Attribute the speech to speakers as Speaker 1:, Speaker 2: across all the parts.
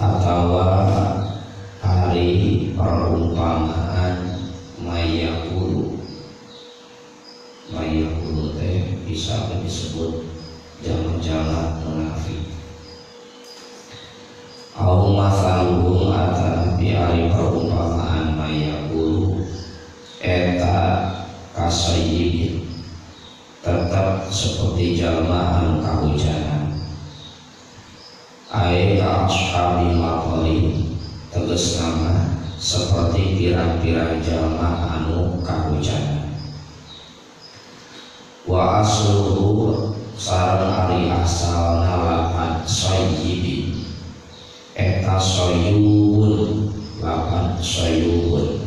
Speaker 1: Atawa hari perumpamaan mayakulu teh bisa disebut jamak munafik. Au masaluhum atau biari perumpamaan mayakulu eta kasayyibin tetap seperti jalma anu kahujanan. Ai ka ashabi maqalin tegas nama seperti pirang-pirang jalma anu kahujanan. Wa asluhu sareng ari asal nalapan sayyibin eta soyubun lapan soyubun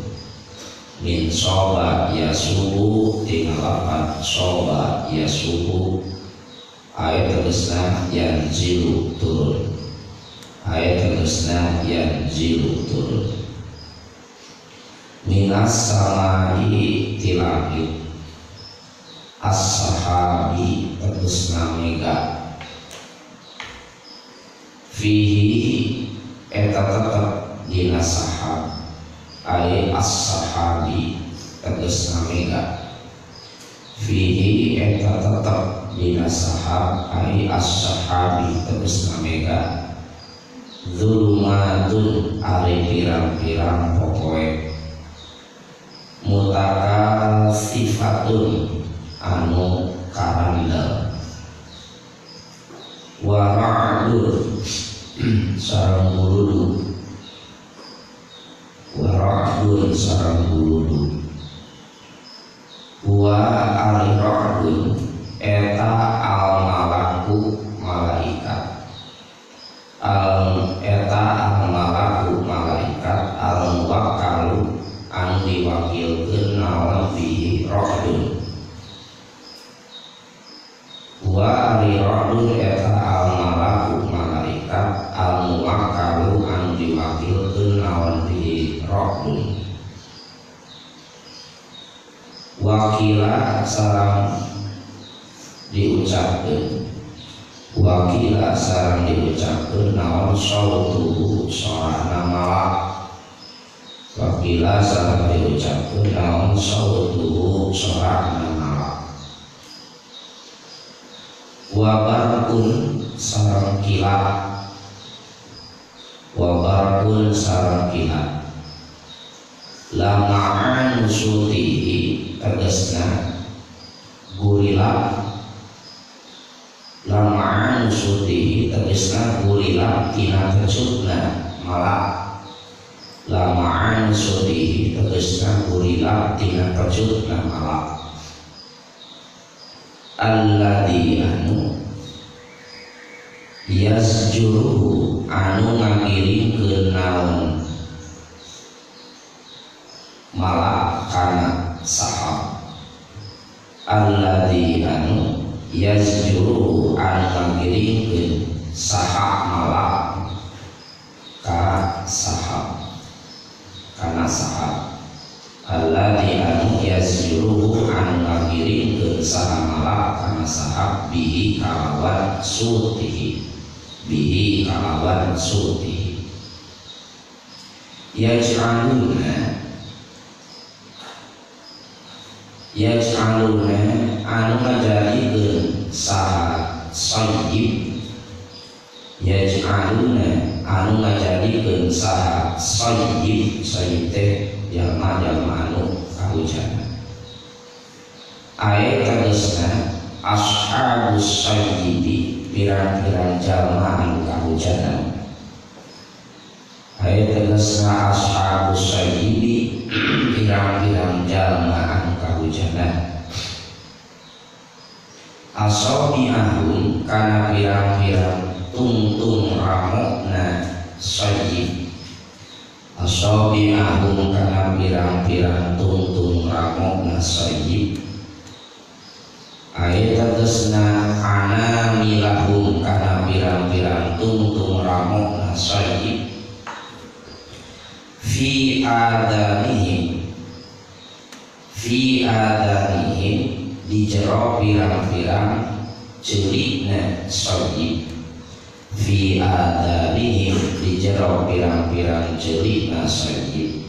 Speaker 1: min soba yasubu tingalapan soba yasubu ayat tegesna yanzilu turun ayat tegesna yanzilu turun minas samai tilangit as-sahabi tegesna mega fihi eta tetep dina sahab ai as-sahabi tegesna mega fihi eta tetep dina sahab ai as-sahabi tegesna mega zulumatun ari pirang-pirang pokoe mutakal sifatun anu karandel wa ra'dun sareng buludu wa ra'dun sareng buludu wa ari ra'dun eta al malaku malaikat eta al malaku malaikat al muwakkalu anu diwakilkeun naon bihi ra'dun wa ari ra'dun eta al malaku malaikat al muwakkalu anu diwakilkeun naon bihi ra'dun wakila sareng diucapkeun wakila sareng diucapkeun naon sautuhu suarana malak wakila sareng diucapkeun naon sautuhu suarana malak wabarkun sareng kilat wabarkun sareng kilat lama'an sutihi tegesna gurilat lama'an sutihi tegesna gurilat tina kecutna malak lama'an sutihi tegesna gurilat tina kecutna malak alladzi anu yasjuru anu ngagiringkeun naon malak kana sahab alladzi anu yasjuru anu ngagiringkeun sahab malak ka sahab kana sahab alladzi anu yasjuru anu ngagiringkeun sahab malak kana sahab bihi kalawan sutihi bihi kalawan sutihi yaj'aluna anu ngajadikeun saha sayyib yaj'aluna anu ngajadikeun saha sayyib sayyib teh jalma-jalma anu kahujanan ayat tegesna ashabus sayyibi pirang-pirang jalma anu kahujanan ayat tegesna ashabus sayyibi pirang-pirang jalma anu kahujanan asabi'ahum kana pirang-pirang tungtung ramokna sayyib asabi'ahum kana pirang-pirang tungtung ramokna sayyib ayat tegesna anamilahum kana pirang-pirang tungtung ramokna sayyib fi adanihim di jero pirang-pirang celikna sayyib fi adanihim di jero pirang-pirang celikna sayyib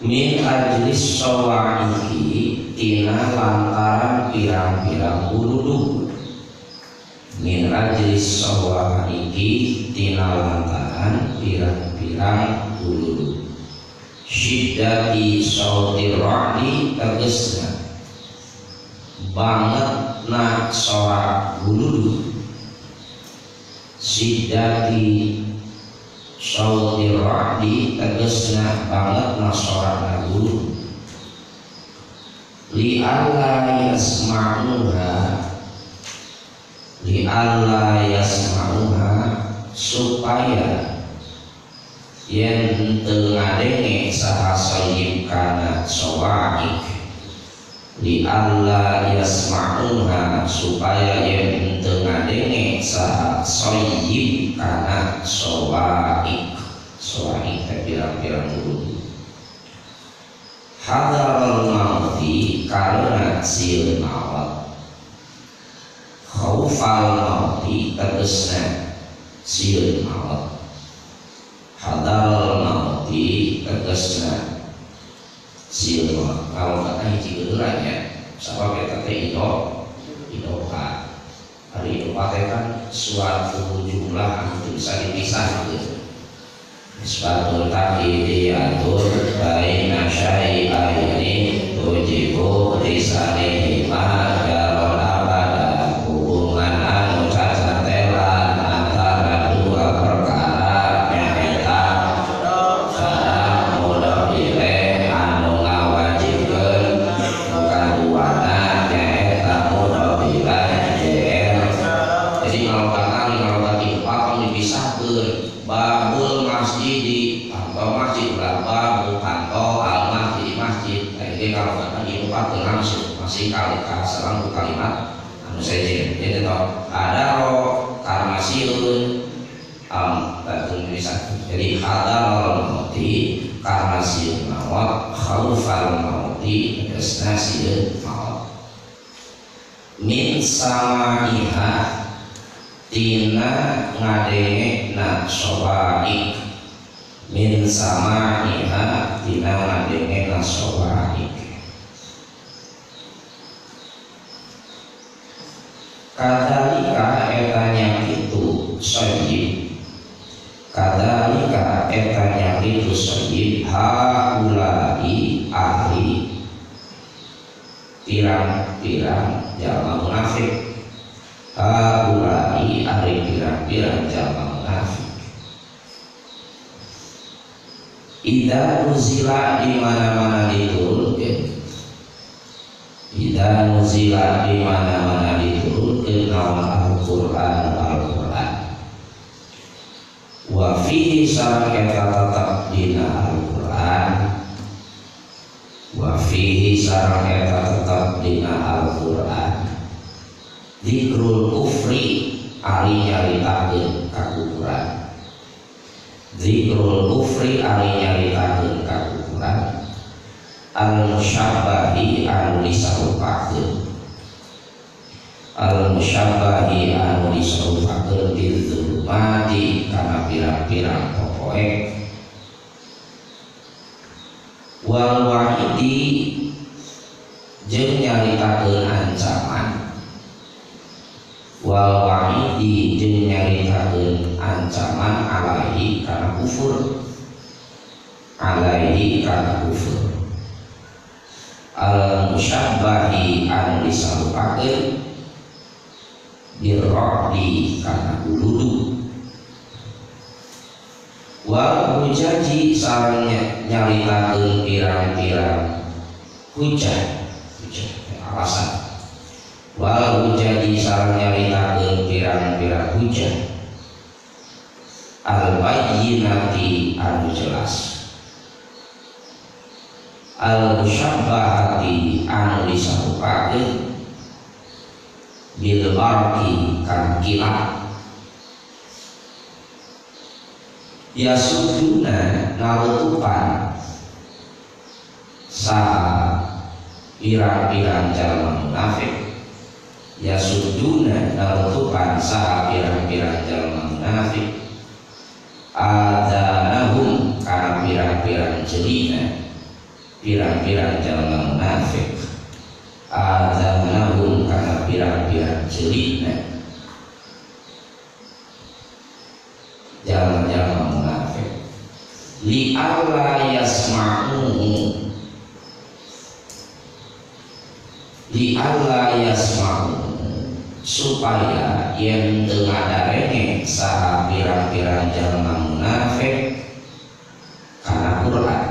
Speaker 1: min ajlis sawaiki tina lantaran pirang-pirang buludu. Min ajlis sawaiki tina lantaran pirang-pirang buludu. Syiddati sauti ra'di tegesna banget na sorak buludu. Syiddati sauti ra'di tegesna banget na sorak buludu. Li alla yasma'uha, li alla yasma'uha supaya yen teu ngadenge saha sayyib kana sawaik. Li alla yasma'uha supaya yen teu ngadenge saha sayyib kana sawaik. Sawaik teh pirang-pirang bulu. Hadarul mauti karena sieun maut. Khaufal mauti tegesna sieun maut. Hadarul mauti tegesna sieun maut. Kalau kata hiji geueuran ya, sabab eta teh idoka. Ari idoka teh kan suatu jumlah anu bisa dipisah gitu. Isbatul taqidiyatul baina syai'aini tujibu risalihima darul abada. Hubungan anu cacatelan antara dua perkara nyata sareng mudah pilih anu ngawajibkeun kaduana nyaeta mudah pilih JR. Jadi kalau kali dipisahkeun babul masjid atau masjid babul kanto al masjid. Jadi kalau kata dilupa langsung masih salam kalimat anu sejen. Jadi ada roh karena siun bisa. Jadi ada roh mauti karena siun maut, khaufal mauti kesna siun maut. Min samaiha tina ngadenge na sawaik. Min samaiha tina ngadenge na sawaik. Kadalika etanya itu sayyid. Kadalika etanya itu sayyid. Haulai ahli pirang-pirang jalma munafik. Haulai ahli pirang-pirang jalma munafik. Idza nuzila di mana-mana diturunkeun. Idza nuzila di mana-mana diturunkeun naon Al-Qur'an. Wa fihi sareng eta tetep dina Al-Qur'an. Wa fihi sareng eta tetep dina Al-Qur'an. Dzikrul kufri ari nyaritakeun kakufuran. Dzikrul kufri ari nyaritakeun kakufuran. Al-musyabbahi anu disarupakeun. Al-musyabbahi anu disarupakeun bil zulumati kana pirang-pirang pokoe. Wal wa'idi jeung nyaritakeun ancaman. Wal wa'idi jeung nyaritakeun ancaman alaihi kana kufur. Alaihi kana kufur. Al-musyabbahi anu disarupakeun birra'di kana buludu. Wal hujaji sareng nyaritakeun pirang-pirang hujah alasan. Wal hujaji sareng nyaritakeun pirang-pirang hujah al-bayyinati anu jelas. Al-musyabbahati anu disarupakeun bil barqi kana kilat. Yasuduna narutupan sa pirang-pirang jalma munafik. Yasuduna narutupan sa pirang-pirang jalma munafik. Adanahum kana pirang-pirang jelina. pirang-pirang jalma munafik adzanahum kana pirang-pirang celikna jalma-jalma munafik li alla yasma'u supaya yang tengah darenge saha pirang-pirang jalma munafik kana Quran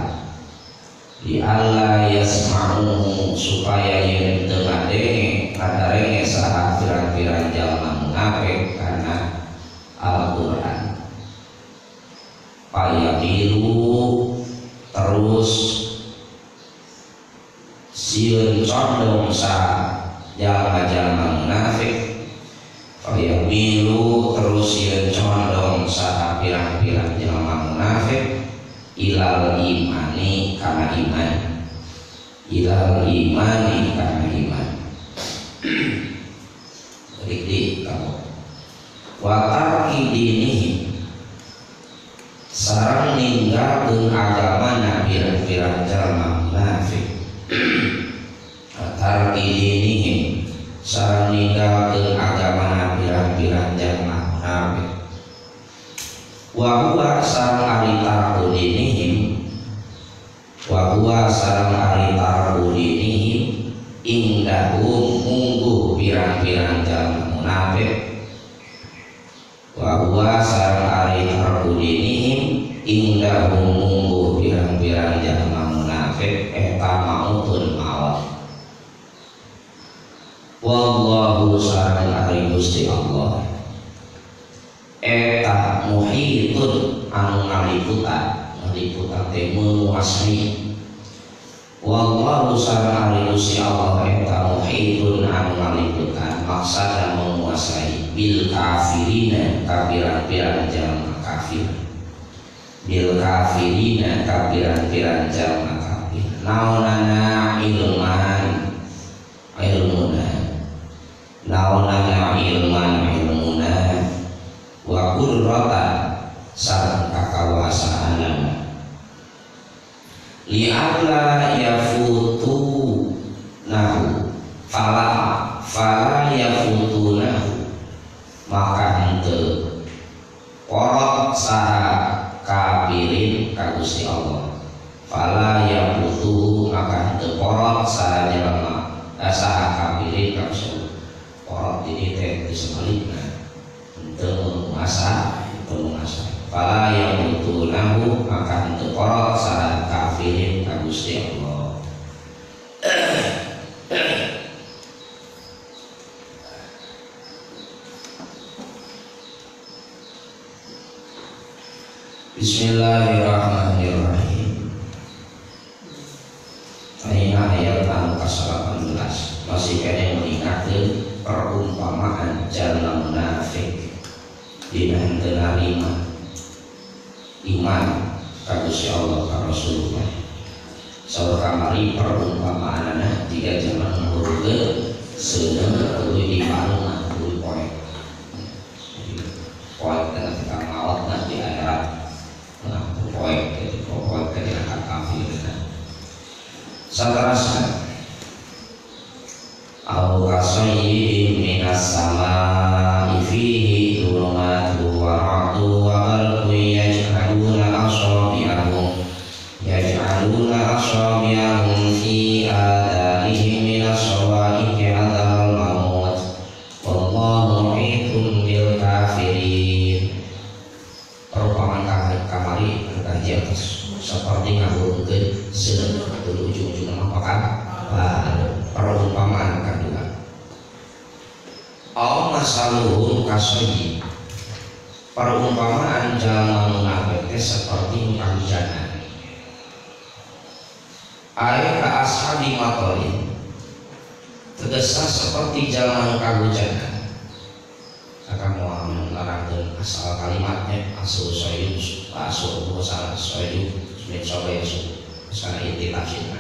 Speaker 1: li alla yasma'u supaya yang tengah darenge saha pirang-pirang jalma munafik kana Al-Quran payaqilu terus sieun condong sa jalma-jalma munafik payaqilu terus sieun condong sa pirang-pirang jalma munafik ilal imani kana iman Rikdi kamu wa tarki dinihim sareng ninggalkeun agamana pirang-pirang jalma munafik tarki dinihim sareng ninggalkeun agamana pirang-pirang jalma munafik wa huwa sareng ari tarku dinihim wa huwa sareng ari tarku dinihim indahum mungguh pirang-pirang jalma munafik wa huwa sareng ari tarku dinihim indahum mungguh pirang-pirang jalma munafik eta mautun maut wallahu sareng ari Gusti Allah eta muhitun anu ngaliputan teh menguasai wallahu sareng ari Gusti Allah eta muhitun anu ngaliputan maksudna menguasai bil kafirina kapirang-pirang jalma kafir bil kafirina kapirang-pirang jalma kafir naonana ilmuna wa qurratan sareng kakawasaanana li alla yafutu nahu fala yafutunahu maka henteu porot saha kafirin ka Gusti Allah fala yafutu maka henteu porot saha jalma saha kafirin ka Gusti Allah porot ini teh disebalikna henteu menguasa fala yafutunahu maka henteu porot saha kafirin ka Gusti Allah Bismillahirrahmanirrahim. Ayeuna ayat anu ka-18 masih kene mengingatkeun perumpamaan jalma munafik dina henteu narima iman ka Gusti Allah ka Rasulullah. Saur kamari perumpamaanna tiga jalma nurugeun seuneu tuluy diparuna tuluy poe. Poe teh kita maotna di akhirat. Poek ketika kafir saterasna au kasayyidin minas samaa'i fihi dhulumatu wa ra'du wa barqun yaj'aluna asabi'ahum fi adanihim minas sawa'iqi hadzal maut wallahu muhitun bil kafirin. Perumpamaan kamari kaji atas seperti ngagungkeun seuneu tuluy ujung-ujung mapakan perumpamaan kedua au masaluhum kasoyi perumpamaan jalma munafik seperti hujan air ka ashabi matorin tegesa seperti jalma kahujanan akan mau melarangkan asal kalimatnya asul soyun asul salah soyun min soyun sana inti tafsirna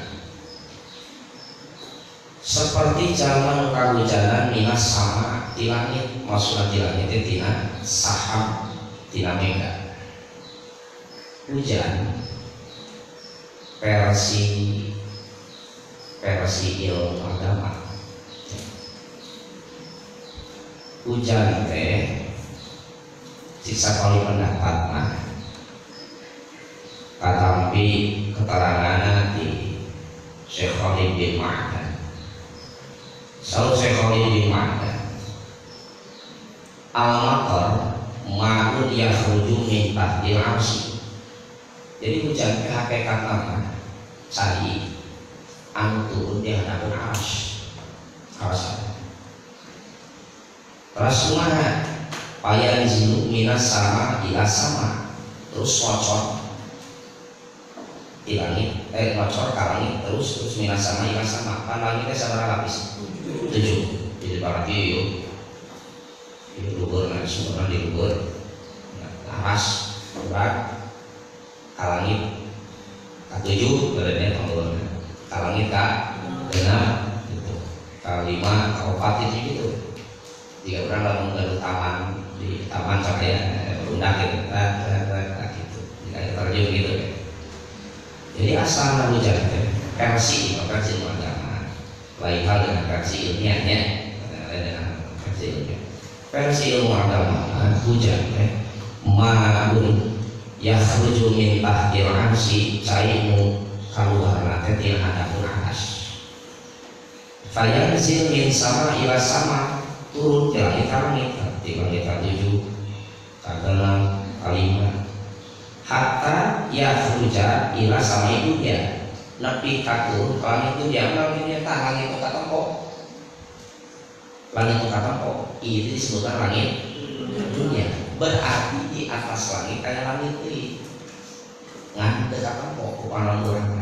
Speaker 1: seperti jalan kahujanan minas sama di langit maksudnya di langit itu tina saham tina mega hujan versi versi ilmu agama. Hujan teh siksa kali pendapat mah katampi keterangan di Syekh Khalid bin Ma'dan. Saud Syekh Khalid bin Ma'dan, al-matar ma'un yakhruju min tahtil arsy. Jadi hujan teh hakikatna cai anu turun di hadapan arsy. Terus kumaha? Payan zilu minas sama ila sama, terus ngocor di langit, ngocor ke langit terus minas sama ila sama. Kan langitnya seberapa lapis? 7. Jadi berarti di luhur, nah semua di luhur, aras berat ke langit ke-7 berarti pengulurnya ke langit ke-6 gitu, ke-5 ke-4 itu gitu. Jika orang lalu ke taman, di taman saya berundang gitu, gitu, jika terjun gitu. Jadi asal hujan versi agama lain hal dengan versi ilmiahnya, dengan versi ilmiah. Versi ilmu agama hujan ma'un yakhruju min tahtil arsy, caimu keluar nanti til hadapun aras. Fayanzil min sama ila sama, turun ke langit di langit 7 ke-6 ke-5 hatta yakhruja ila sama dunya, nepi katur ke langit dunya. Langitnya tah langit ka tempo, langit ka tempo itu disebutkan langit dunia. Berarti di atas langit kayak langit ini ngan dekat tempo kupana urang.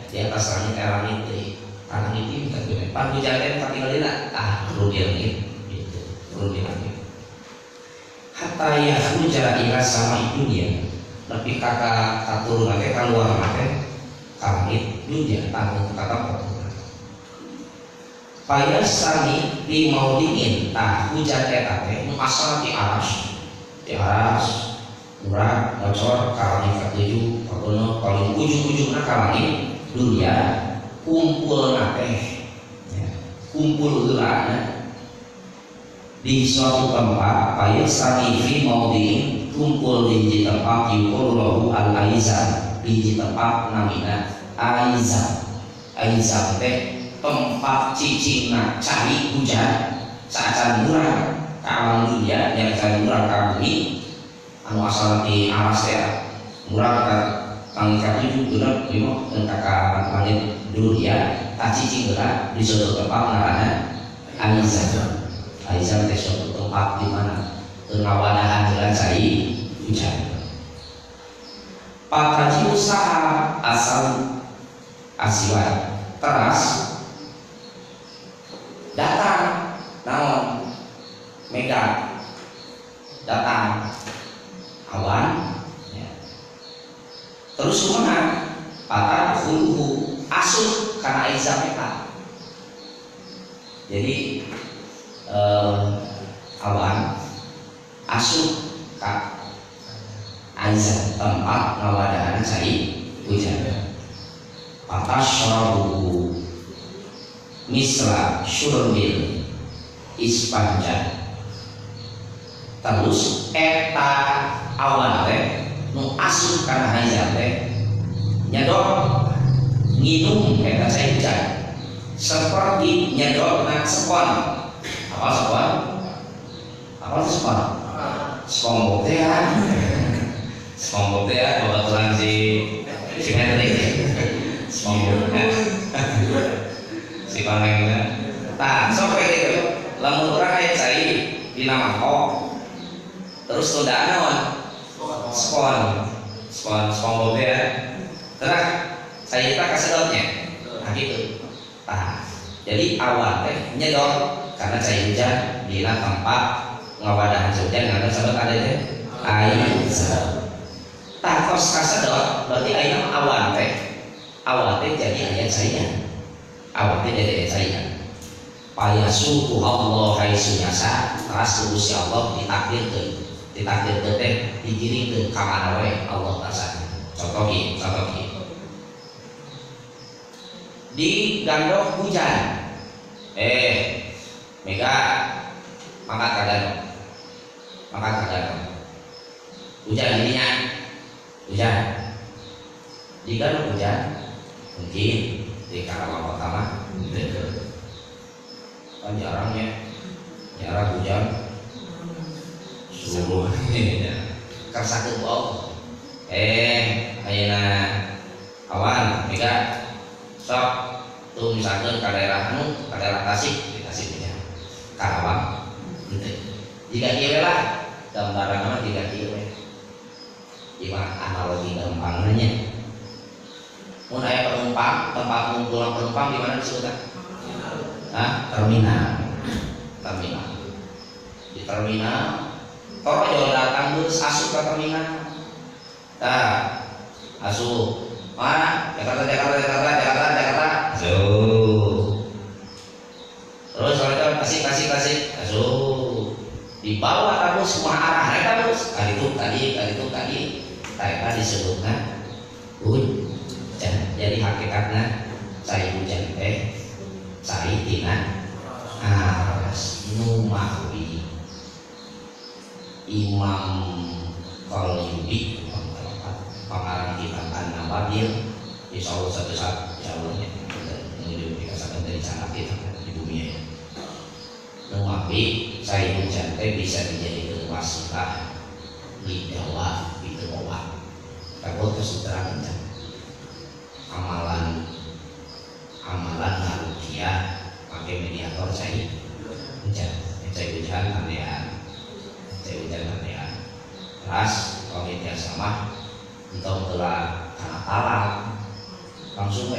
Speaker 1: Di atas langit kayak langit ini, langit ini kan gede. Pan hujan teh tapi ngalina turun di langit gitu, turun di langit. Hatta yakhruja ila sama dunia, tapi kakak katurun nanti keluar nanti langit dunia tanggung kata payah sani di mau dingin hujan eta teh asal di aras murah ngocor ka langit ka-7 pagono paling ujung-ujungna ka langit dunia kumpul nate kumpul heulana di suatu tempat payah sani fi mau dingin kumpul di tempat yuqullahu al-aizan, di tempat namina aizan teh tempat cicingna cari hujan saat murah ke alam dunia yang cari murah ke bumi anu asal di aras ya murah ke langit ka-7 genep 5 dan ke langit dunia tak cicing gerak di suatu tempat ngaranna aizan teh suatu tempat di mana ngawadahan jalan cari hujan. Pataji usaha asal asiwai teras datang naon mega datang awan ya. Terus kumaha patah huluhu asuh karena aizah meta. Jadi awan asuh ka aizah tempat ngawadahan cai hujan. Patasyaruhu misla syurbil ispanjan. Terus eta awan teh nu asuh kana haizah teh nyedot nginum eta cai hujan seperti nyedotna sepon. Apa sepon? Apa sepon? SpongeBob teh ya. SpongeBob teh ya kebetulan si Henry SpongeBob si panengnya tak sok kayak gitu lamun urang aya cai dina mangkok terus tundaan naon SpongeBob ya terus cai kita kasedotnya nah gitu jadi awan teh nyedot karena cai hujan dina tempat ngawadahan hujan ada sahabat ada teh air tak kos kasedot berarti ayeuna awan teh jadi aya caian. Awalnya dari saya payasuku Allah haitsu yasa, ras Gusti Allah ditakdirkeun teh digiringkeun ka mana wae Allah tasana. Contoh kieu digandok hujan. Mega mangkat kadang hujan jadinya hujan digandok hujan mungkin di Karawang Kota mah kan jarang hujan suruh kersakeun bau ayeuna awan mega sok tuh misalkan ke daerah Tasik hujan Karawang gitu. Jika kieu lah gambaran mah jika kieu gimana analogi gampangnya mun aya penumpang tempat ngumpulan penumpang di mana disebutkan? Terminal. Di terminal toro jauh datang geus asup ke terminal. Asup mana? Jakarta. Terus kalau itu kasih asup dibawa kabus semua arah naik kabus kali itu tadi disebutkan hujan. Jadi hakikatnya cai hujan cai tina aras numawi Imam Qalyubi pengarang kitab An-Nawadir insyaallah satu saat insyaallah menuju dikasakan dari sana kita di bumi ini numawi cai hujan bisa dijadikan wasilah lidawa itu obat takut kesutrahan amalan ngarukiah pakai mediator cai hujan nantian keras kalau dia sama untuk telah karena talang langsung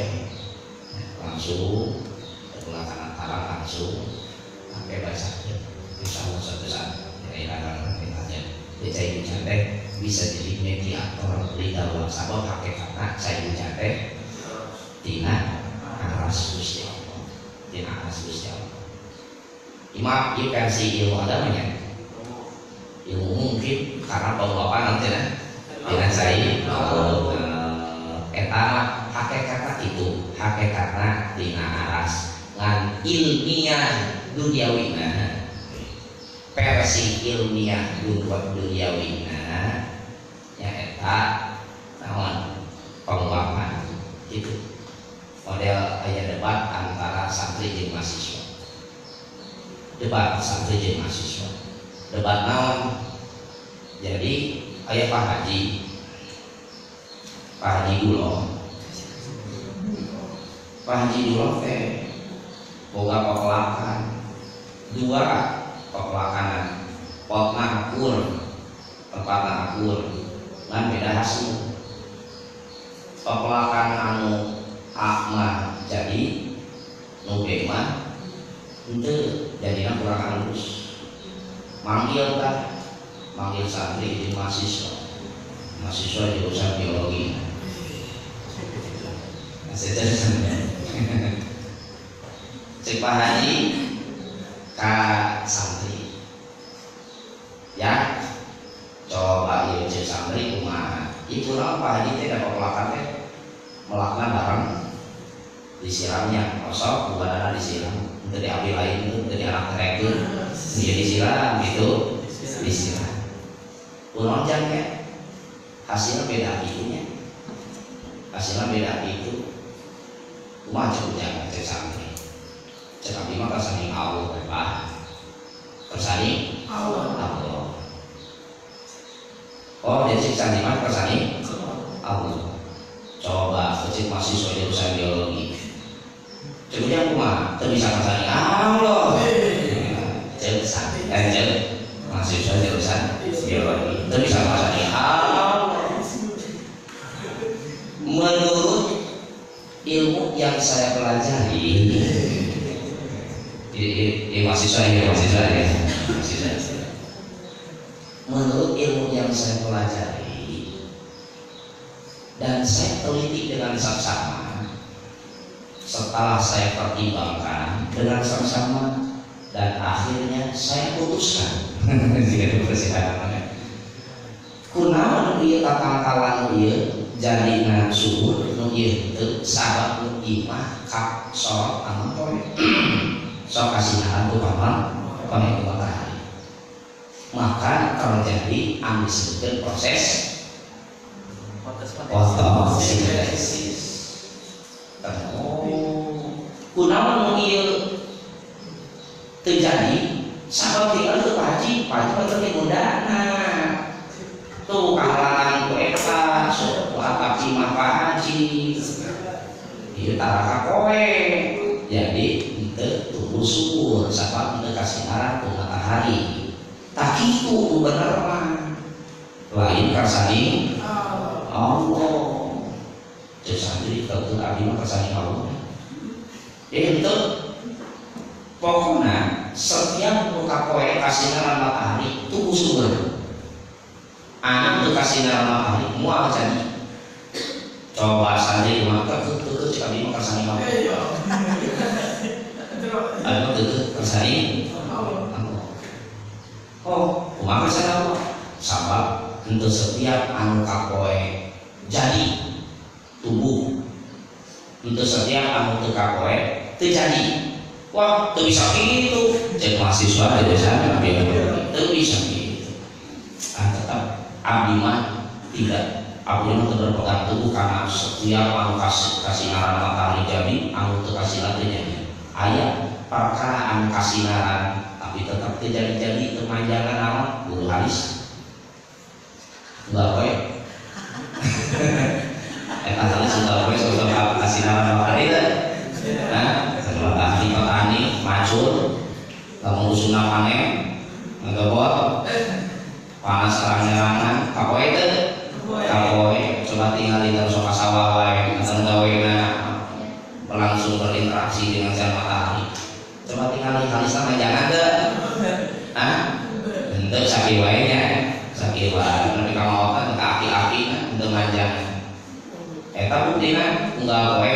Speaker 1: telah karena talang langsung pakai bahasa insyaallah suatu saat daerah aja cai hujan bisa jadi mediator lidah sabab hakikatna cai hujan tina aras Gusti Allah. Imam ieu versi ilmu agamanya. Ilmu mungkin karena bapak nanti tina cai eta hakikatna itu hakikatna tina aras ngan ilmiah duniawina versi ilmiah duniawina nya eta naon penguapan gitu. Model aya debat antara santri jeung mahasiswa. Debat naon? Jadi aya Pak Haji Dulo. Pak Haji Dulo teh boga pepelakan. Dua pepelakanan. Potna akur, tempatna akur. Ngan beda hasil. Pepelakan anu akmah jadi nube mah ente jadinya kurang halus manggil santri di mahasiswa jurusan biologi cek Pak Haji ka santri ya coba ieu cek santri kumaha itu Pak Haji teh dapat pelakan teh melakna barang disiramnya kosong bukan disiram untuk diambil lain itu untuk dianak terekin dia disiram gitu disiram punonjangnya hasilnya beda itu cuma jangan cek santri cek abdi mah kersani Allah Pak kersani Allah dia cek santri mah kersani Allah. Coba kecil mahasiswa jurusan biologi coba kumaha teu bisa ngasani Allah mahasiswa jurusan biologi teu bisa ngasani Allah menurut ilmu yang saya pelajari mahasiswa menurut ilmu yang saya pelajari dan saya teliti dengan saksama setelah saya pertimbangkan dengan saksama dan akhirnya saya putuskan kunaon ieu tatangkalan ieu jadina subur nu mun ieu teu sabab nu imah kap sorot amal poe sok kasihan tu paman matahari maka terjadi anu disebutkeun proses fotosintesis. Kunaon nu ieu terjadi sabab tinggal teu paji teu mudana tuh kahalangan ku eta sok atap imah paji ieu taraka kowe jadi teu tumbuh subur sabab teu kasinaran ku matahari tak kitu bener mah lain kasaning Allah cek santri teu abdi mah kasaning Allah itu pokoknya setiap muka kowe kasinaran matahari tumbuh subur anak tuh kasinaran matahari mual jadi coba santri maka tuh cek abdi mah kasaning Allah anu tuh kasaning oh kumaha sana Allah sabab untuk setiap anu kakoe jadi tumbuh untuk setiap anu teu kakoe teu jadi wah teu bisa kitu cek mahasiswa di desa teu bisa kitu tetap abdi mah tidak abdi mah teu berpegang teguh karena setiap anu kasinaran matahari jadi anu teu kasinaran teu jadi aya perkara anu kasinaran tapi tetap tidak jadi kemanjangan alam guru halis enggak kowe eta halis enggak kowe sok kasih nama matahari teh nah kalau ahli petani macul kamu usuna panen ngegobot panas serang-serangan kapoe teh kapoe coba tinggalin terus sok sawah wae asal gawena langsung berinteraksi dengan sinar matahari coba tinggalin halis sama jangan deh untuk sakit wae sakit wae tapi kalau kan api-api untuk manjang eta buktina enggak kowe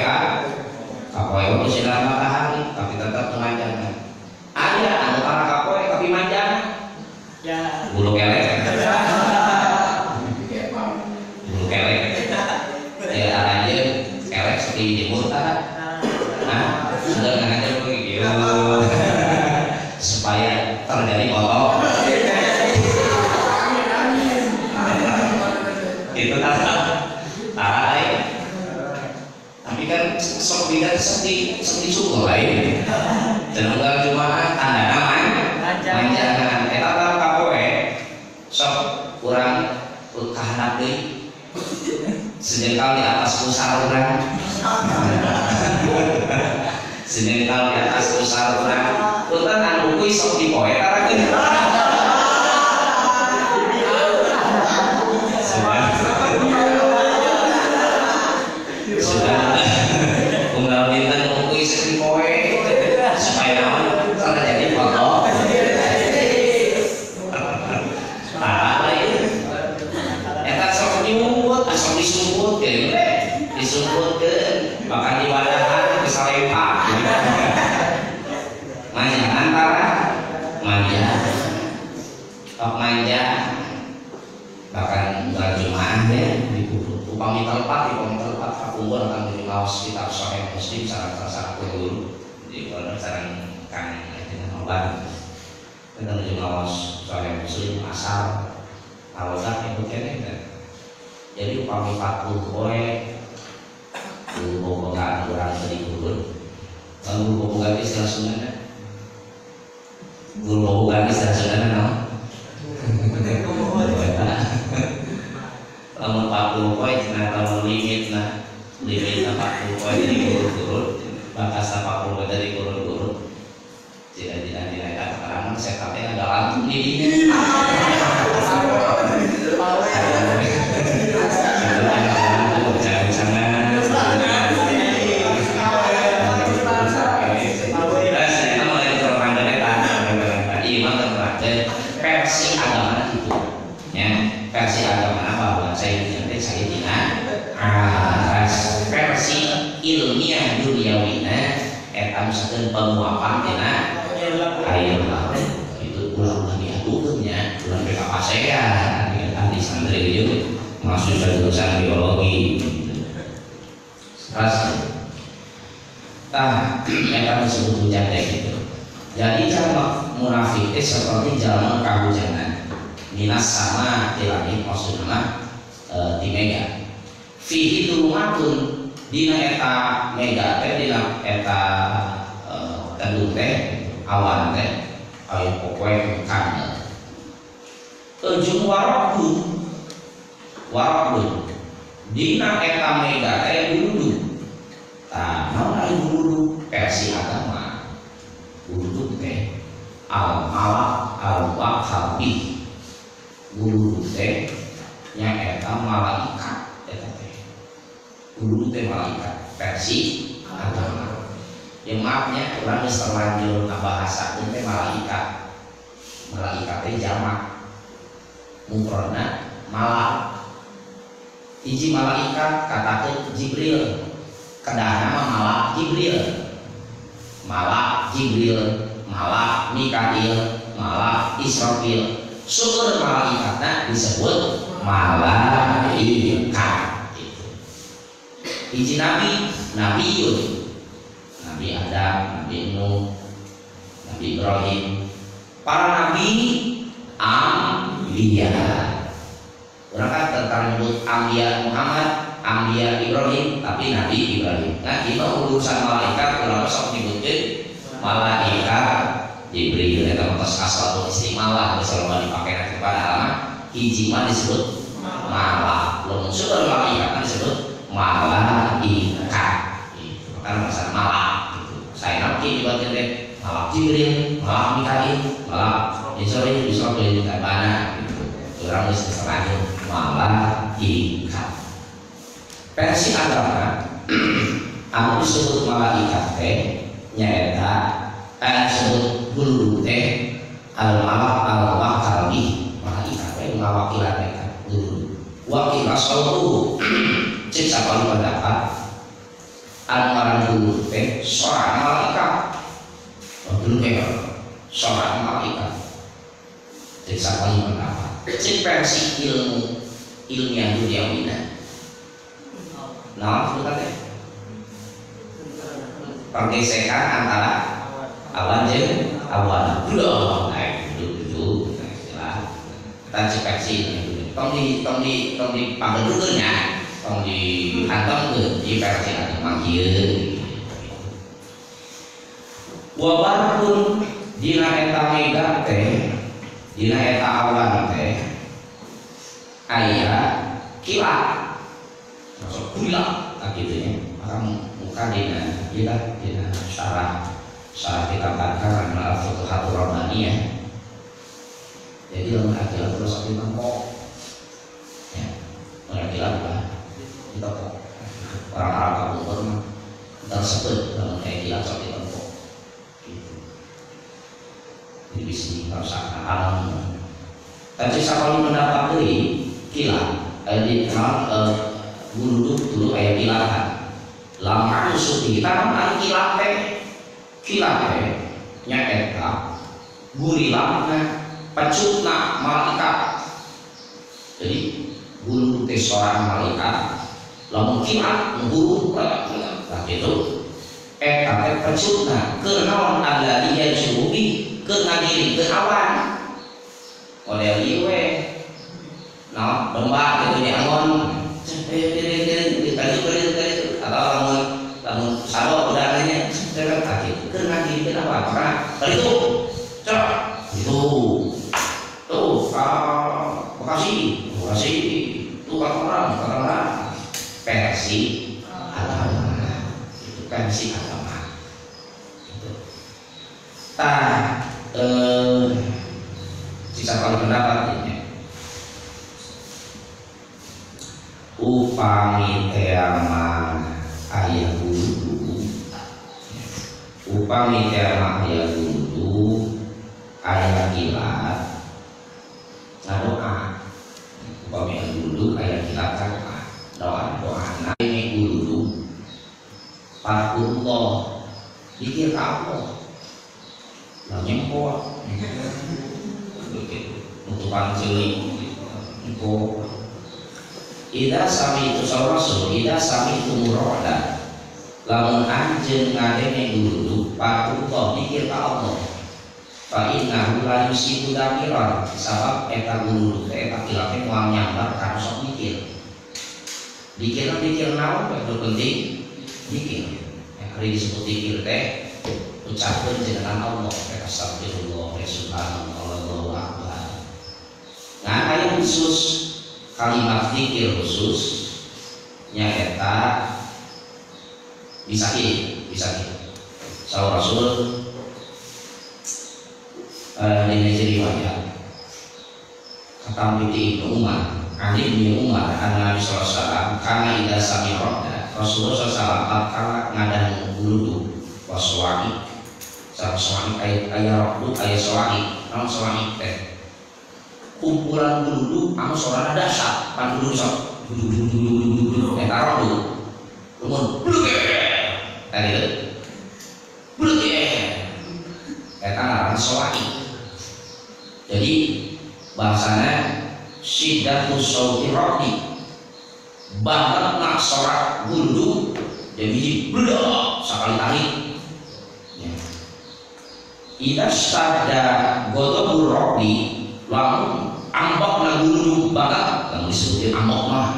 Speaker 1: kapoe wae sinar matahari tapi tetap memanjang ada anu para kapoe tapi manjang ya bulu kelek bulu kelek ya aja kelek seperti jemur sudah nggak ada begitu supaya terjadi kotor itu tarai tapi kan sok beda seperti syukur lain jangan enggak cuma tanda nama manjangan eta kapoe sok kurang kahanap deui sejengkal di atas pusar urang sejengkal di atas pusar urang punten anu kuy sok dipoe tarakeun sudah unggal dinten kuy sok dipoe supaya naon terjadi foto eta sok nyumput sok disumputkeun bahkan di wadahan kesalepak manja antara manja top manja bahkan berjemaah ya di upami telpat kumpul akan di kaos kitab Sahih Muslim sareng guru di kono sareng kan dengan obat kita menuju kaos Sahih Muslim asal awalnya itu kene jadi upami 40 poe guru bobogan kurang 1000 kalau guru bobogan istilah Sunda guru bobogan istilah Sunda no lamun 40 poe cenah lamun limit 40 poe dari guru-guru bakas 40 poe dari guru-guru tidak dinaikkan karena saya katakan ada langsung di versi agama itu ya versi agama bahwa saya versi ilmiah duniawina eta misalkan penguapan tina air laut itu ulang diadukeunnya ulang PK ASEAN ahli santri itu masuk jurusan biologi yang disebut hujan gitu. Jadi jamak munafik seperti jamak kahujanan. Minas sama di langit maksudnya di mega. Fihi tulumatun dina eta mega teh dina eta tandung teh awan teh ayo pokoe kana. Ujung warakun dina eta mega teh dulu. Tah naon aya dulu versi agama. Dulu teh al-malak al-waqabi. Dulu teh nya eta malaikat eta teh. Dulu teh malaikat versi agama. Ya maafnya urang geus terlanjur ngabahasakeun teh malaikat. Malaikat teh jamak. Mufradna malak. Hiji malaikat katakeun Jibril. Kedahna mah malak Jibril. Malak Jibril, malak Mikail, malak Israfil. Syukur malaikatna disebut malaikat. Hiji nabi, Nabiun, Nabi Adam, Nabi Nuh, Nabi Ibrahim. Para nabi Ambiya. Orang kan tentang menyebut Ambiya Muhammad, Ambiya Ibrahim, tapi Nabi Ibrahim. Nah, kita urusan malaikat kalau sok nyebutkeun malaikat Jibril eta mah asal istimalah misalnya dipakai nanti pada alamat hiji mah disebut malak. Lamun seueur malaikat disebut malaikat. Itu kan masalah malak gitu. Saya nanti dibagian teh malak Jibril, malak Mikail, malak Israfil juga banyak gitu. Orang geus terlanjur malaikat. Versi agama anu disebut malaikat teh nyaeta disebut guru teh al-malak al-waqabi. Malaikat teh ngawakilan eta guru. Wakil asal cek sapali pendapat anu ngaran guru teh seorang malaikat. Guru teh seorang malaikat. Cek sapali pendapat. Cek versi ilmiah duniawina. Nah, itu teh pergesekan antara awan jeung awan. Dulu dulu istilah kita cepeksi tong di panggeulkeun nya, tong dihantamkeun di versi agama ieu. Wa barun dina eta mega teh, dina eta awan teh aya kilat. Masuk gula gitu ya. Orang muka dina syarah kita katakan adalah Futuhatur Rabbaniyah. Jadi lamun akilah terus di mangkok. Ya, orang akilah apa? Di toko. Orang Arab kabur mah tersebut dalam akilah sok di mangkok. Gitu. Jadi bisa merasakan alam. Tapi sakali mendapat deui kilat, dikenal bulu dulu kayak kilatan. Lama musuh kita kan kilate nyaeta gurilang pecutna malaikat. Jadi bulu teh seorang malaikat lamun kilat ngguru lah gitu. Eta teh pecutna keur naon alladzi yajrubi keur ngagiri keur awan. Model ieu we. Nah, domba gitu nya angon atau lamun sabo udaranya terus kaki kena gini kenapa karena itu cok itu tuh makasih tuh orang versi agama itu versi agama itu sisa kalau pendapat ini upami teama ayah guru upami teama ayah guru ayah kilat doa upami ayah guru ayah kilat doa ini guru Fakullah dikir apa namanya kuat untuk pancing Ida sami itu saurasul, ida sami itu muroda. lamun anjeun ngadenge guru patuh mikir ka Allah fa innahu la yusibu dakiran sabab eta guru teh eta kilate moal nyambar kana sok mikir naon teh penting mikir hari disebut mikir teh ucapkeun jenengan Allah astagfirullah subhanallah Allahu akbar. Nah aya khusus kalimat zikir khusus nyaeta bisa saur Rasul ini jadi riwayat kata Ibnu Umar Ibnu Umar Nabi sallallahu alaihi wasallam kana idza sami'a Rasulullah sallallahu alaihi wasallam kala ngadan wudhu waswani saraswani aya rokdu aya swani naon swani teh kumpulan wudhu anu sorana dahsyat pan wudhu sok eta rokdu lumun tadi eta ngaran swani. Jadi bahasanya syiddatus sauti rokdi banget nak sorak wudhu jadi biji bledak sakali tarik. Ida sada godobur rokdi lamun ambok na wudhu banget yang disebut ambok mah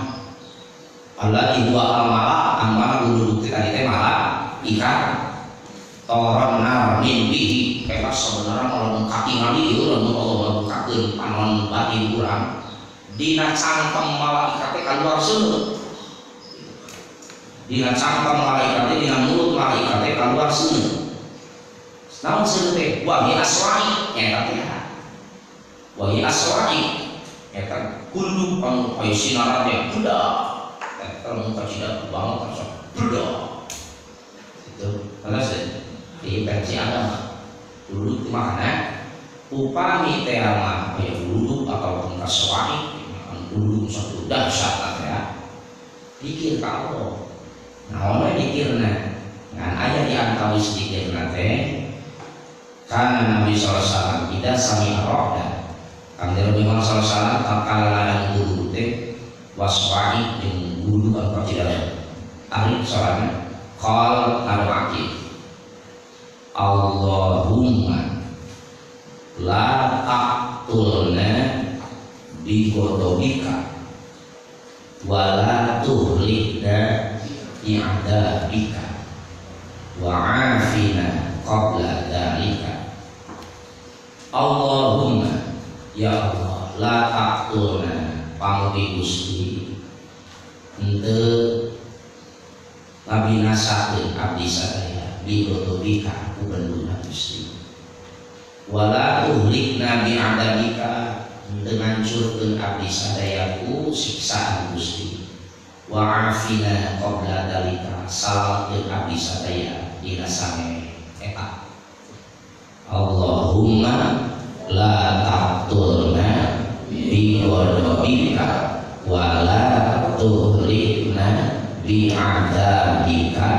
Speaker 1: Allah dua amala amala wudhu kita teh malah ikan toron nar mimpi kayak sebenarnya kalau kaki ngali itu lalu Allah bukakeun panon batin urang dina cangkem malaikat keluar seuneu dina cangkem malaikat dina mulut malaikat keluar seuneu namun seuneu teh wahi aswai eta teh wahi aswai eta kullu anu aya sinaran teh budak eta muka cida banget terus budak itu jelas di versi agama dulu makna upami teh mah aya dulu atau kaswai dulu satu dahsyat ya pikir ka Allah naon dikirna ngan aya di antawis dikirna teh kana Nabi sallallahu alaihi wasallam tidak sami arada kang Nabi sallallahu alaihi wasallam takala ladang dulu teh waswai jeung dulu apa tidak ari soalna qal arwaqi Allahumma la taqtulna bi ghadabika wa la tuhlikna bi adabika wa afina qabla dalika. Allahumma ya Allah la taqtulna pangudi Gusti henteu ngabinasakeun abdi sadaya bi ghadabika kubenduna Gusti wala tuhlikna bi adabika dengan curkeun abdi sadayaku siksaan Gusti wa afina qabla dalika salameun abdi sadaya dina sange eta. Allahumma la taqtulna bi ghadabika wa la tuhlikna bi adabika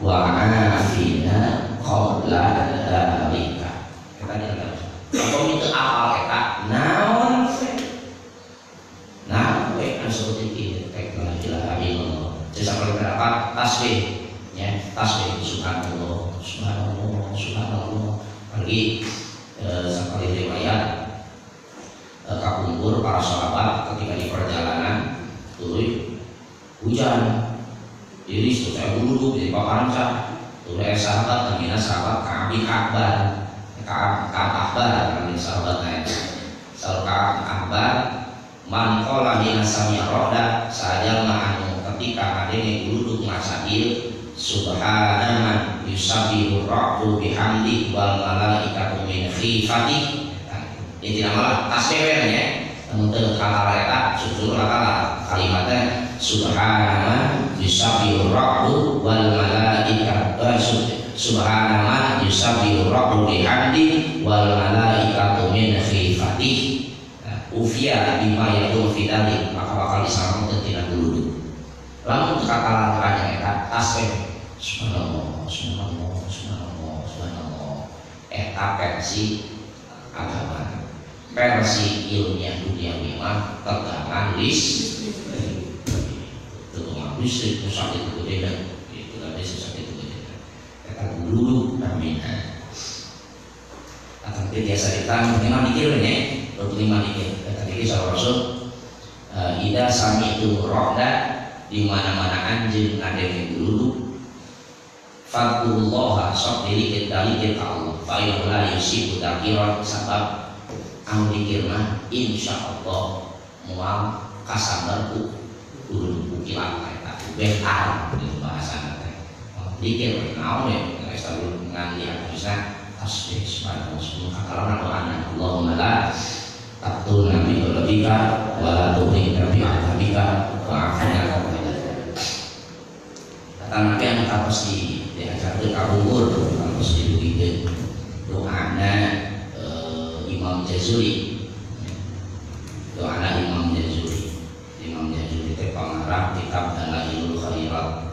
Speaker 1: wa afina qabla dalika. Eta dia apa minta apal eta naon we seperti itu teknologi ilahi Allah sesampainya berapa tasbih ya tasbih subhanallah subhanallah subhanallah lagi sampai riwayat kakumpul para sahabat ketika di perjalanan turun hujan jadi saya dulu di paparan cah turun sahabat namanya sahabat Ka'ab Akbar Ka'ab Akbar namanya sahabat naik selalu Ka'ab Akbar man qala hina sami'a roda sajal ma'anu ketika adene duduk masail subhana man yusabbihu rabbu bihamdi wal malaikatu min khifati ini nama tasbih ya untuk kata eta susul kata kalimatnya subhana man yusabbihu rabbu wal malaikatu subhana man yusabbihu rabbu bihamdi wal malaikatu min khifati ufia bima yaitu fidali maka bakal disalamatkan tidak dulu lalu kata langkahnya eta tasbih subhanallah subhanallah subhanallah subhanallah eta versi agama versi ilmiah dunia mimah tegangan listrik pusat itu beda itu ada susah itu dulu namanya. Tapi biasa kita memang dikirnya, 25 dikir. Tadi kita Rasul, ida sami itu roda di mana-mana anjing ngadengin dulu. Fadlullaha sok diri kita Allah. Fa'illah yusibu dakiran sebab ang dikirna insyaallah mual kasabarku kudu bukilan eta behar itu bahasa teh. Dikir naon ya selalu ngan bisa tasbih subhanallah subhanallah kalana Allahumma la taqtulna bi qalbika wa la tughina bi adabika wa afina kata nabi anu pasti diajarkeun ka umur harus didugikeun doana Imam Jazuli doana Imam Jazuli teh pangarah kitab Dalailul Khairat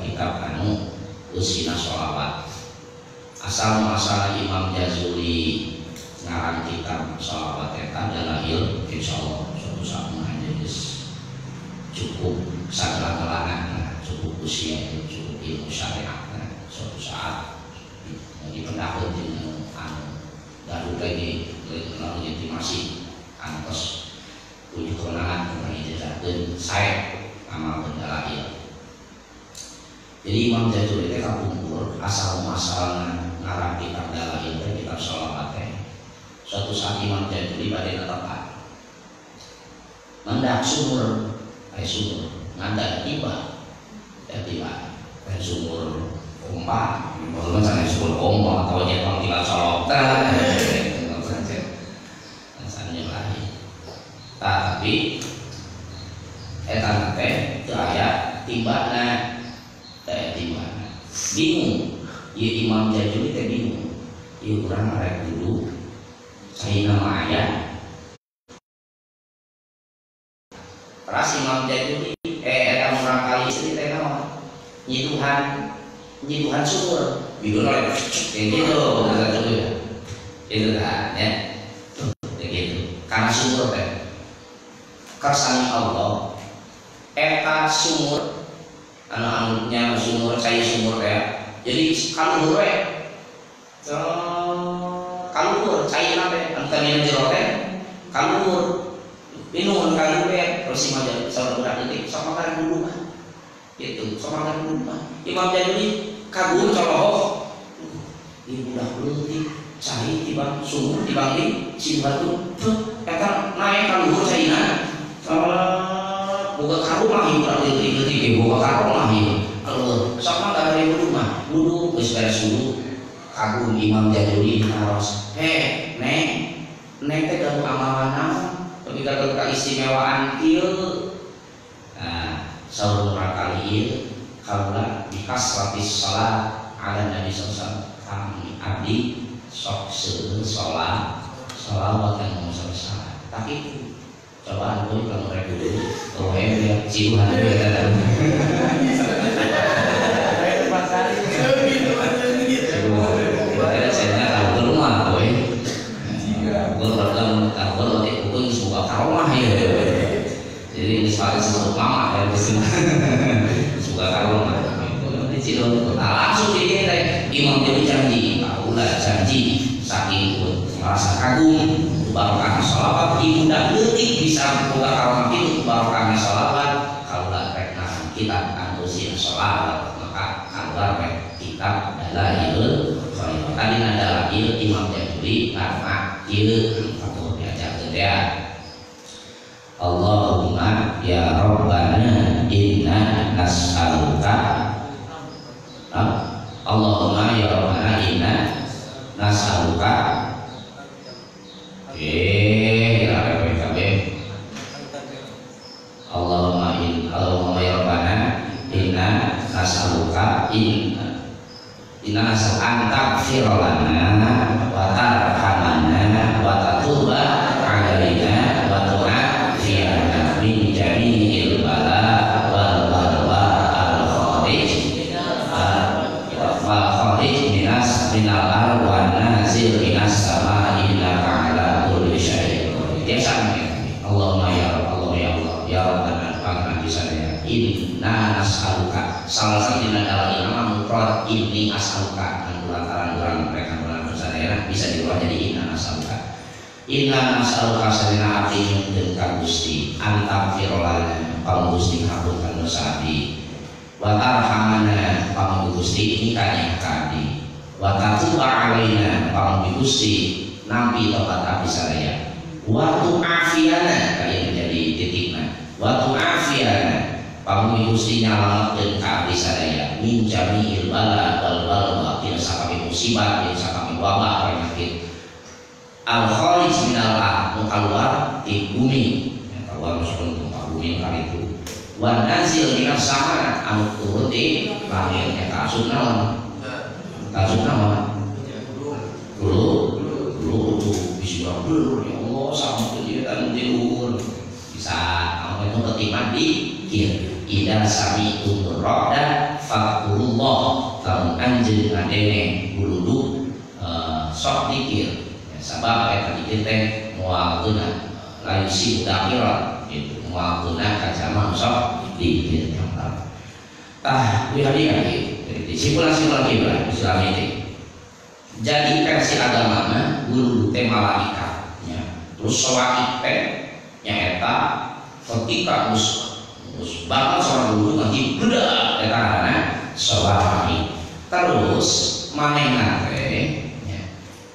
Speaker 1: kitab anu usina sholawat asal muasal Imam Jazuli ngarang kitab sholawat eta Dalail insyaallah suatu saat geus cukup sagala-galana cukup usia cukup ilmu syariat suatu saat dipendakeun jeung anu baru lagi lalu intimasi antos punya kewenangan kembali dijadikan saya amal Dalail. Jadi Imam Jazuli itu kumpul asal muasalna ngarang kitab Dalail itu kitab sholawat. Suatu saat Imam Jazuli pada tempat mendak sumur nganda tiba sumur pompa kalau misalnya sumur pompa atau jepang tiba sholawat rasanya lain tapi etan teh itu ayat tiba bingung ya Imam Jazuli teh bingung ya kurang arek dulu saya nama ayat ras Imam Jazuli kamu orang kali cerita nama nyiduhan sumur bikin oleh kayak gitu itu kan ya begitu karena sumur teh kersani Allah eta sumur anu-anunya sumur saya sumur teh jadi kalur kalur cair teh antara yang jero teh kalur minum kalur terus si maja saudara detik sama kan dulu mah itu sama kan dulu mah Imam Jazuli kagum coloh ibu dah leutik cai tibang sumur tibang si batu eta naik kalur cairna buka karung mah ibu dah leutik buka karung mah ibu kalau sama kan dari rumah dulu geus beres dulu kagum Imam Jazuli naros neng teh gawe amalan naon tapi kalau keistimewaan ieu saur kali ieu kaula bikasratis salat ala Nabi sallallahu alaihi abdi sok seueur salat salawat yang salat tapi coba aku kalau mereka dulu oh ya ciuman itu ya tadi saya tahu ke rumah boy gue baru tahu pun semoga karomah ya jadi ini sekali sebut mama ya semoga karomah di Cilon langsung dia Imam Jazuli janji kaulah janji saking pun merasa kagum barokahna sholawat ibu dak leutik bisa buka karomah itu barokahna sholawat kaulah rek narang kitab anu sieun sholawat maka kaulah rek kitab Dalailul Khairat tadi Dalail Imam Jazuli karena ieu ya Allahumma ya Rabbana inna nas'aluka Allahumma ya Rabbana inna nas'aluka Allahumma ya Rabbana inna nas'aluka inna nas'aluka taghfira lana wa tarhamana wa tatuba alaina wa tu'afiyana min jami'il bala wal balwa al kharij wa kharij minal arwan nazil minas sama innaka ala kulli syai'in qadir Allahumma ya Rabb Allah ya Allah ya Rabbana fa'alna bisana inna as'aluka. Salah satu adalah nama mufrad inni as'aluka, dan lantaran orang mereka bahasa daerah bisa diubah jadi inna as'aluka. Inna as'aluka sarina abdi dengan Gusti antam firolana pang Gusti ngapunten dosa abdi wa tarhamana pang Gusti nikahnya kadi wa tatuba alaina pang Gusti nampi tobat abdi sadaya wa tu'afiyana kaya menjadi titikna wa tu'afiyana pang Gusti nyalametkeun ka abdi sadaya min jami'il bala wal balwa tina sakabeh musibah tina sakabeh wabah penyakit al-kharij minal ardh keluar di bumi ya, keluar masuk ke bumi kali itu wan nazil minas sama anu turun di langit ya kasut naon dulu bisa dulu ya Allah sama kegiatan diukur bisa apa itu ketimbang di kir ida sami umroda fakulullah tahun anjir ngadene buludu sok dikir sabab eta dikir teh moal geuna lain si dakiran itu moal geuna ka jama sok dikir tah kuwi hadiah jadi simulasi kiblat Islam ini jadi versi agamana guru teh malaikat ya terus sawaik teh nyaeta ketika mus bakal seorang guru nanti budak eta karena sawaik terus manehna teh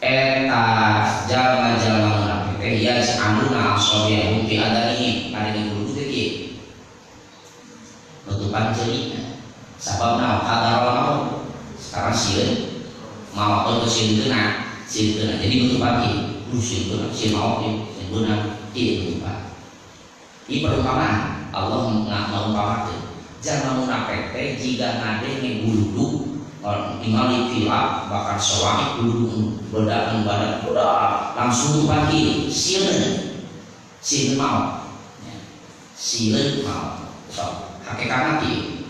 Speaker 1: eta jalma-jalma munafik teh ya anuna asobiyahum fi adani ada di guru teh kieu nutupan ceulina sababna qadarullah sekarang sieun mau atau sieun teuna jadi nutupan kieu sieun teuna sieun mau kieu sieun beunang kieu nutupan ieu perumpamaan Allah mengumpamakeun jalma munafik teh jiga ngadenge guru tinggal filak bahkan suami dulu bedakan badan udah langsung pagi silen mau so hakikatnya ki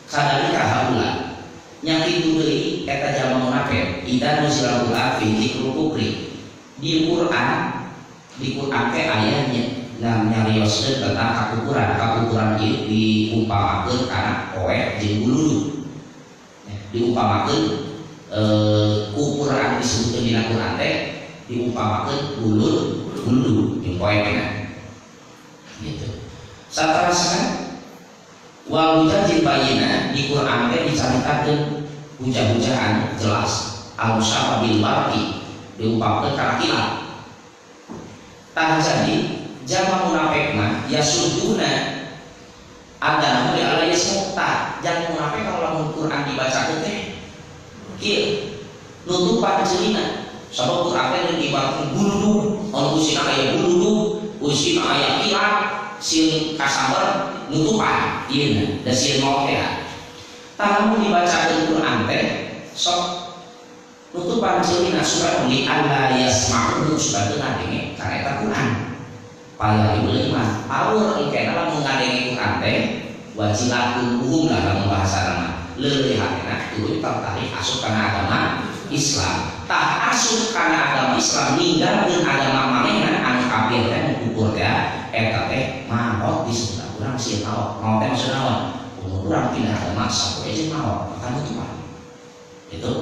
Speaker 1: kadang kahaula nyaki dulu eta jama munafik idan nusilahu fi dzikrul kufri di Quran teh ayatnya dan nyarioskeun tentang kakukuran ieu diumpamakeun kana poe jeung bulu diumpamakeun ukuran disebutkeun dina Quran teh diumpamakeun bulu jeung poe kana gitu. Saterusna wa wujudil bayyinah di Quran teh dicaritakeun hujah-hujahan jelas al-musyabbah bil barqi diumpamakeun kana kilat. Tah jadi jama munafiqna yasuduna ada di alai semukta jangan munafik kalau lamun Quran dibaca teh kieu nutupan ceulina sabab Quran teh dibaca buludu anu usina aya buludu usina aya kilat sieun kasabar nutupan ieu da sieun mau teh tah mun dibacakeun Quran teh sok nutupan ceulina supaya li alla yasma'u supaya teu ngadenge kana eta Quran paya ieu mah awur engke lamun ngadenge Quran teh wajilatul umum lah dalam bahasa nama leulehatna tuluy tertarik asup kana agama Islam tah asup kana agama Islam ninggalkeun agama manehna anu kafir teh kukur teh eta teh maot disebut urang sieun maot teh maksudna naon urang pindah agama sapoe jeung maot kana tuh itu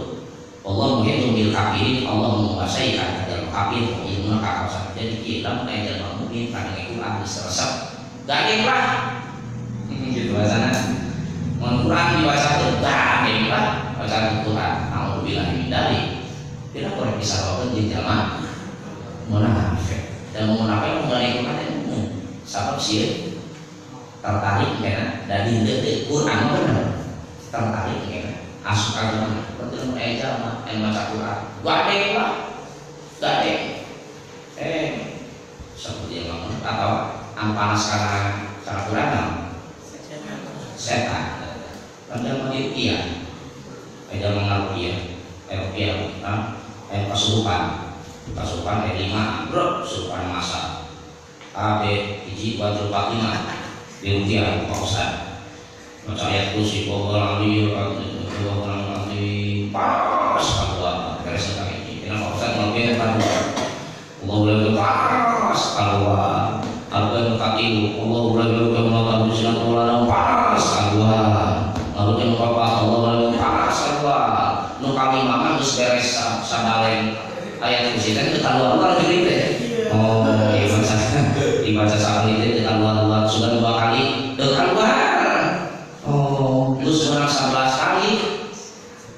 Speaker 1: Allah menghitung bil kafirin Allah menguasai kana dalam kafir ilmu kakausan jadi kita mun aya jalma mukmin kana Quran diseresep gadeng lah gitu bahasana mun Quran dibaca gadeng lah bacaan Quran alhamdulillah dari tidak boleh bisa bawa jeung jalma munafik dan munafik mengenai Quran sabab sieun tertarik kana dari deui Quran bener tertarik kana asup ka mana berarti mun aya jalma anu maca Quran gadeng lah gadeng seperti yang ngomong atau ampanas karena Quran setan padahal mau iya ada mengaruh kesurupan ayat 5 bro kesurupan masa AB hiji wajib patimah diutia Pak Ustaz baca ayat kursi bahwa nanti pas kalau beres ini karena Pak Ustaz mungkin Allah boleh pas kalau apa yang kaki Allah boleh melakukan silaturahmi pas kalau nu papa Allah panas Allah nu kami mama geus beres sabalen aya kusita teu kaluar jurig teh. Oh, ibadah sakali teh teu kaluar sudah 2 kali teu kaluar. Oh, terus menang 11 kali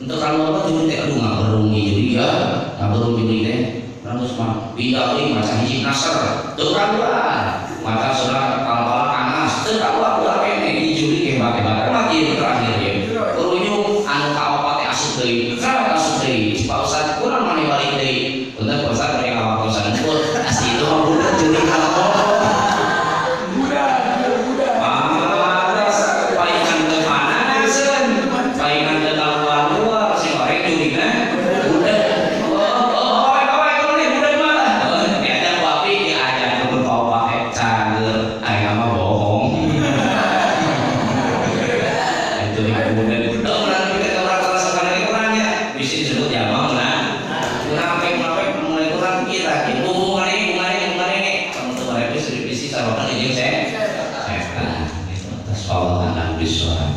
Speaker 1: untuk kaluar jurig teh aduh ngaberung jurig ya. Ngaberung jurig teh terus mah pindah deui maca hiji nasar teu kaluar. Mata surah kepala panas teu kaluar kene jurig ge bake-bake mati terakhir ya. Kurunyung anu kaopat teh asup deui. Asup deui. Pak Ustaz kurang mani balik deui. Bener Pak Ustaz mani ka Pak Ustaz pun asli itu mah budak jurig kalau. Budak. Palingan teu panaseun. Palingan teu kaluar sing orek jurigna budak. Allah akan bisa.